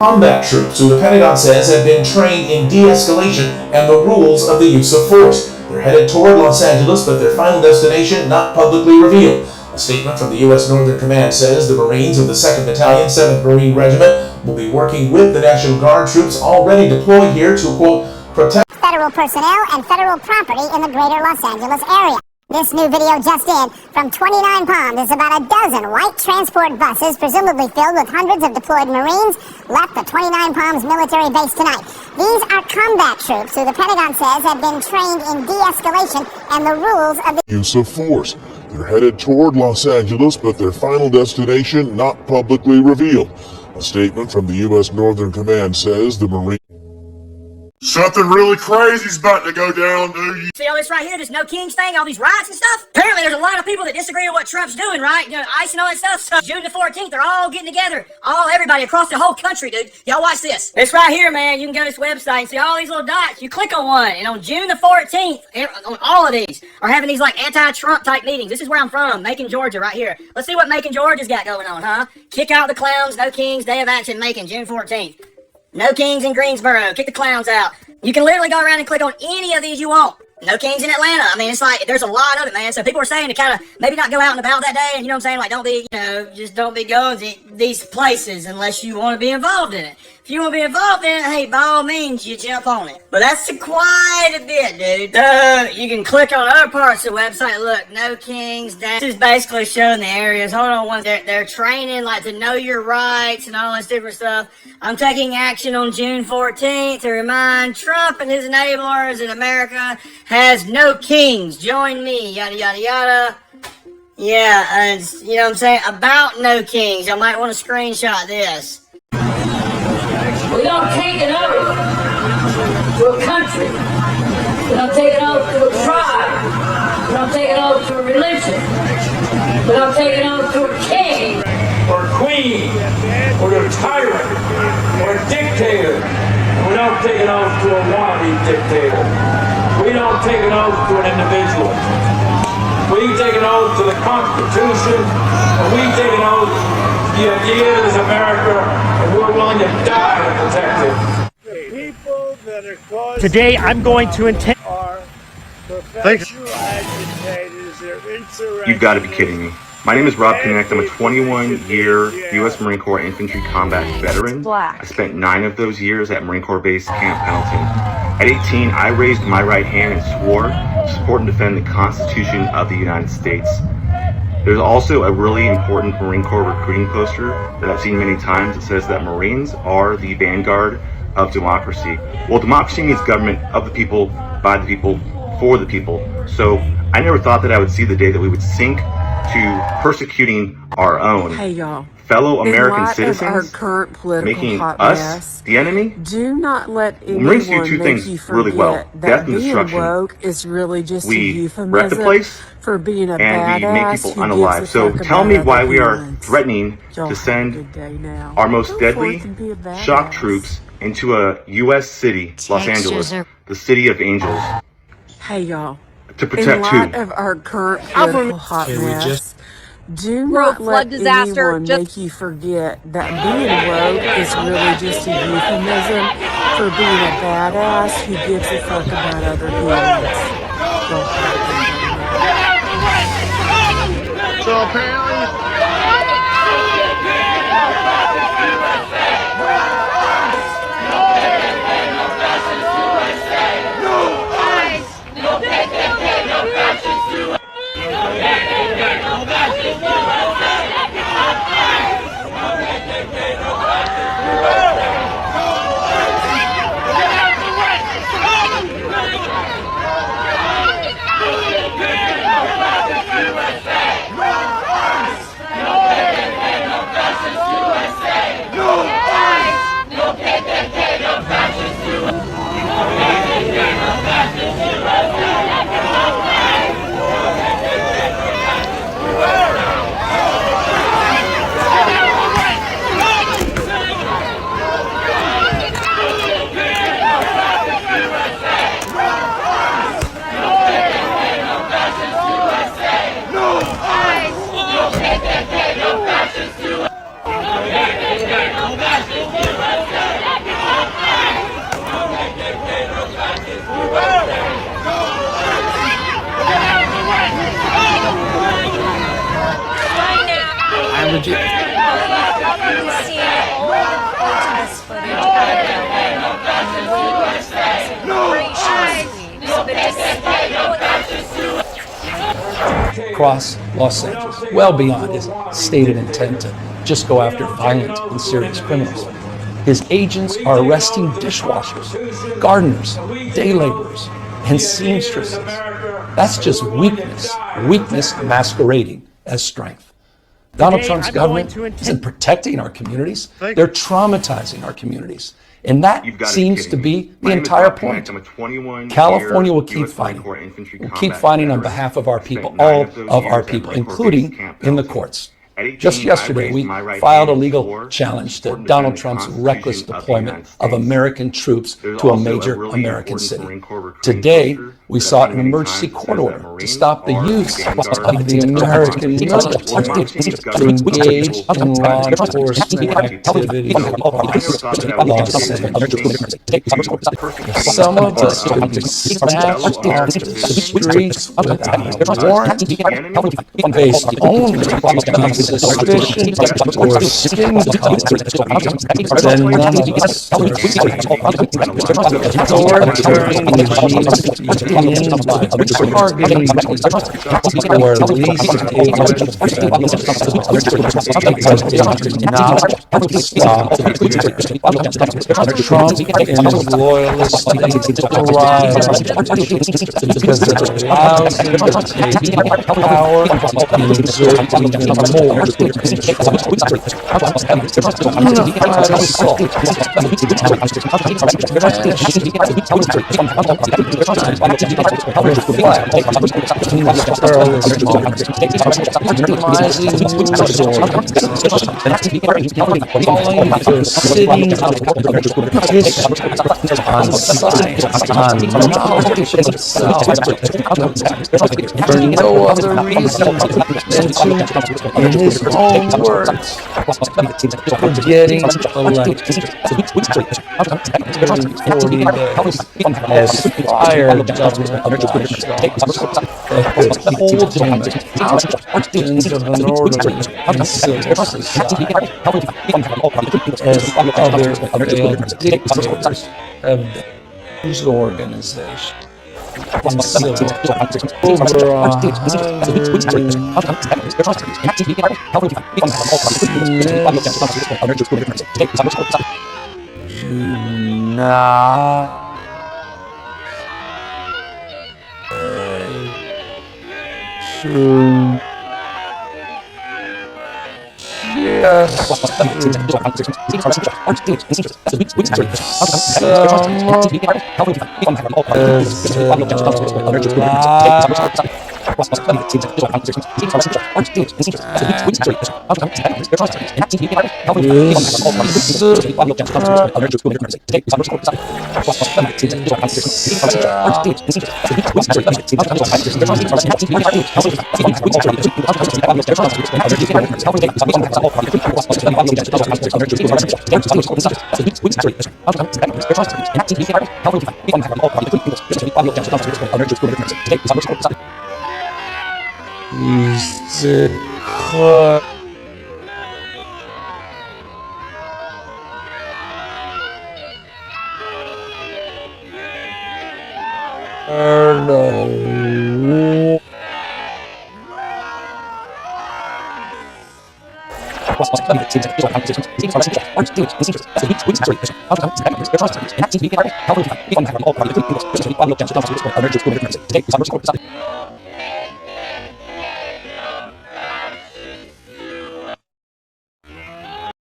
Combat troops, who the Pentagon says have been trained in de-escalation and the rules of the use of force. They're headed toward Los Angeles, but their final destination not publicly revealed. A statement from the U.S. Northern Command says the Marines of the 2nd Battalion, 7th Marine Regiment will be working with the National Guard troops already deployed here to, quote, protect federal personnel and federal property in the greater Los Angeles area. This new video just in from 29 Palms is about a dozen white transport buses, presumably filled with hundreds of deployed Marines, left the 29 Palms military base tonight. These are combat troops who the Pentagon says have been trained in de-escalation and the rules of the use of force. They're headed toward Los Angeles, but their final destination not publicly revealed. A statement from the U.S. Northern Command says the Marines... Something really crazy's about to go down, dude. See all this right here, this no kings thing, all these riots and stuff? Apparently there's a lot of people that disagree with what Trump's doing, right? You know, ICE and all that stuff. So June the 14th, they're all getting together. Everybody across the whole country, dude. Y'all watch this. This right here, man, you can go to this website and see all these little dots. You click on one, and on June the 14th, on all of these, are having these like anti-Trump type meetings. This is where I'm from, Macon, Georgia, right here. Let's see what Macon, Georgia's got going on, huh? Kick out the clowns, no kings, day of action, Macon, June 14th. No kings in Greensboro, kick the clowns out. You can literally go around and click on any of these you want. No kings in Atlanta. I mean, it's like, there's a lot of it, man. So people are saying to kind of maybe not go out and about that day. And you know what I'm saying? Like, don't be, just don't be going to these places unless you want to be involved in it. If you want to be involved in it, hey, by all means, you jump on it. But that's quite a bit, dude. You can click on other parts of the website. Look, no kings. This is basically showing the areas. Hold on one. They're training, like, to know your rights and all this different stuff. I'm taking action on June 14th to remind Trump and his enablers that America has no kings. Join me, yada, yada, yada. Yeah, and you know what I'm saying? About no kings. I might want to screenshot this. We don't take an oath to a country. We don't take an oath to a tribe. We don't take an oath to a religion. We don't take an oath to a king or queen or a tyrant or a dictator. We don't take an oath to a wannabe dictator. We don't take an oath to an individual. We take an oath to the Constitution, and we take an oath to the idea is America, and we're willing to die to protect it. People that are causing today, I'm going to are professional agitators. They're insurrectionists. You've got to be kidding me. My name is Rob Connect. I'm a 21-year U.S. Marine Corps infantry combat veteran. I spent 9 of those years at Marine Corps Base Camp Pendleton. At 18, I raised my right hand and swore to support and defend the Constitution of the United States. There's also a really important Marine Corps recruiting poster that I've seen many times that says that Marines are the vanguard of democracy. Well, democracy means government of the people, by the people, for the people. So I never thought that I would see the day that we would sink to persecuting our own fellow American citizens, our current political making hot us mess, the enemy. do not let Marines do anyone two make things you really well: forget death that and being destruction. woke is really just a We wreck the euphemism place for being a and we make badass people who unalive. gives a So fuck tell about me other why we are humans. threatening Y'all to have a send good day now. our most Go deadly forth and be a badass. shock troops into a U.S. city, Los Angeles, the city of angels, Hey y'all, to in protect light who? of our current political hot mess, do World not flood let disaster, anyone make you forget that being woke is really just a euphemism for being a badass who gives a fuck about other humans. So apparently... this footage out of LA in the wake of across Los Angeles, well beyond his stated intent to just go after violent and serious criminals. His agents are arresting dishwashers, gardeners, day laborers, and seamstresses. That's just weakness masquerading as strength. Donald Trump's government isn't protecting our communities, they're traumatizing our communities. And that seems to be the entire point. California will keep fighting. We'll keep fighting on behalf of our people, all of our people, including in the courts. Just yesterday, we filed a legal challenge to Donald Trump's reckless deployment of American troops to a major American city. Today, we sought an emergency court order to stop the use of the American military to engage in law enforcement activity across Los Angeles. Some of us could be snatched off the streets without a warrant, based only on suspicion or skin color, then none of us deserve. Authoritarian regimes begin by targeting people who are least able to defend themselves, but they do not stop there. Trump and his loyalists, they thrive on this because it allows them to take more power and exert even more control. Unified assault reflect in this perilous moment, minimizing news organizations, calling for sitting history on science, on knowledge itself, for no other reason than to, in his own words, for getting elected. 40 days has fired government watchdogs that could hold him out into an orderly and civil society, as other failed dictators have done. News organization and civil over 100 yes,